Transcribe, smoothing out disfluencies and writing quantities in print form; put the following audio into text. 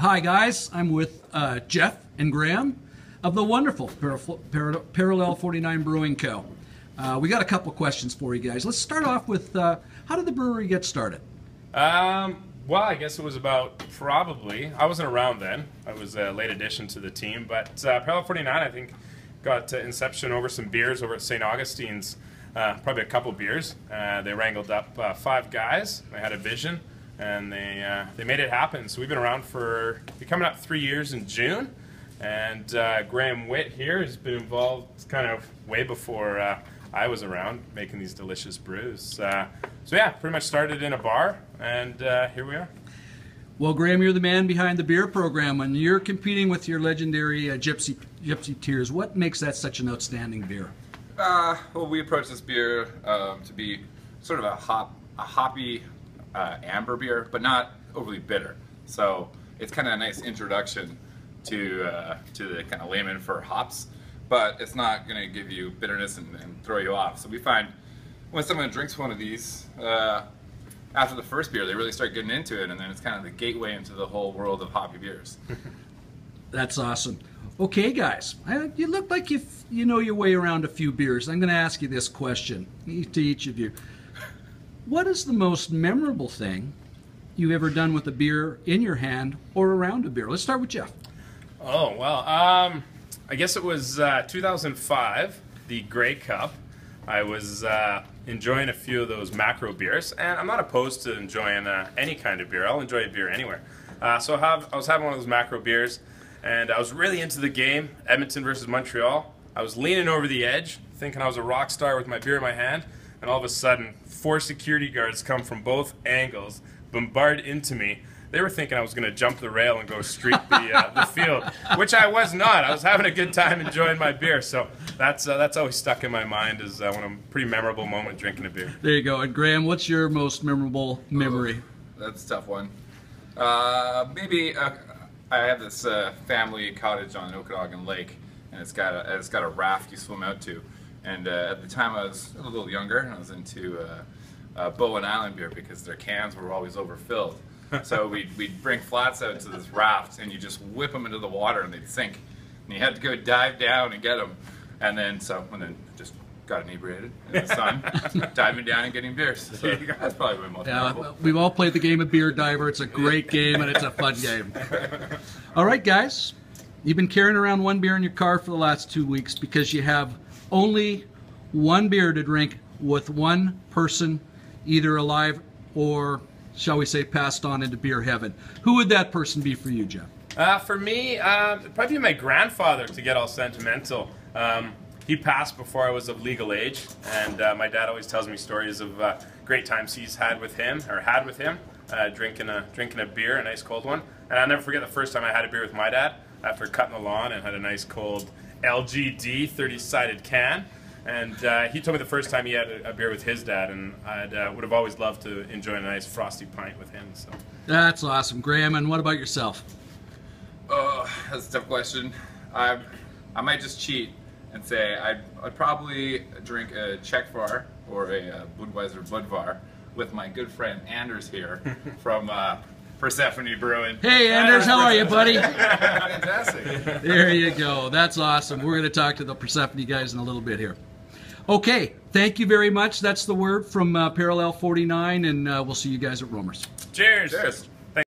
Hi guys, I'm with Jeff and Graham of the wonderful Parallel 49 Brewing Co. We got a couple questions for you guys. Let's start off with how did the brewery get started? Well, I guess it was about probably, I wasn't around then. I was a late addition to the team, but Parallel 49, I think, got inception over some beers over at St. Augustine's, probably a couple beers. They wrangled up 5 guys. They had a vision, and they made it happen. So we've been around for, coming up 3 years in June, and Graham Witt here has been involved kind of way before I was around making these delicious brews. So yeah, pretty much started in a bar, and here we are. Well, Graham, you're the man behind the beer program. When you're competing with your legendary Gypsy Tears, what makes that such an outstanding beer? Well, we approach this beer to be sort of a hoppy amber beer, but not overly bitter. So it's kind of a nice introduction to the kind of layman for hops, but it's not going to give you bitterness and throw you off. So we find when someone drinks one of these, after the first beer, they really start getting into it, and then it's kind of the gateway into the whole world of hoppy beers. That's awesome. Okay, guys, you look like you know your way around a few beers. I'm going to ask you this question to each of you. What is the most memorable thing you've ever done with a beer in your hand or around a beer? Let's start with Jeff. Oh, well, I guess it was 2005, the Grey Cup. I was enjoying a few of those macro beers, and I'm not opposed to enjoying any kind of beer. I'll enjoy a beer anywhere. So I was having one of those macro beers, and I was really into the game, Edmonton versus Montreal. I was leaning over the edge, thinking I was a rock star with my beer in my hand, and all of a sudden, 4 security guards come from both angles, bombard into me. They were thinking I was going to jump the rail and go streak the field, which I was not. I was having a good time enjoying my beer, so that's always stuck in my mind as one of a pretty memorable moment drinking a beer. There you go. And Graham, what's your most memorable memory? That's a tough one. Maybe I have this family cottage on Okanagan Lake, and it's got a raft you swim out to. And at the time I was a little younger, and I was into Bowen Island beer because their cans were always overfilled. So we'd bring flats out to this raft, and you just whip them into the water, and they'd sink. And you had to go dive down and get them. And then just got inebriated in the sun, diving down and getting beers. So that's probably my most memorable. We've all played the game of Beer Diver. It's a great game, and it's a fun game. All right, guys. You've been carrying around one beer in your car for the last 2 weeks because you have only one beer to drink with one person, either alive or, shall we say, passed on into beer heaven. Who would that person be for you, Jeff? For me, it'd probably be my grandfather, to get all sentimental. He passed before I was of legal age, and my dad always tells me stories of great times he's had with him, drinking a beer, a nice cold one. And I'll never forget the first time I had a beer with my dad after cutting the lawn and had a nice cold LGD 30-sided can. And he told me the first time he had a beer with his dad, and I would have always loved to enjoy a nice frosty pint with him. So that's awesome, Graham. And what about yourself? That's a tough question. I might just cheat and say I'd probably drink a Czechvar or a Budweiser Budvar with my good friend Anders here from Persephone Brewing. Hey Anders, how are you, buddy? Fantastic. There you go. That's awesome. We're going to talk to the Persephone guys in a little bit here. Okay, thank you very much. That's the word from Parallel 49, and we'll see you guys at Romer's. Cheers. Cheers.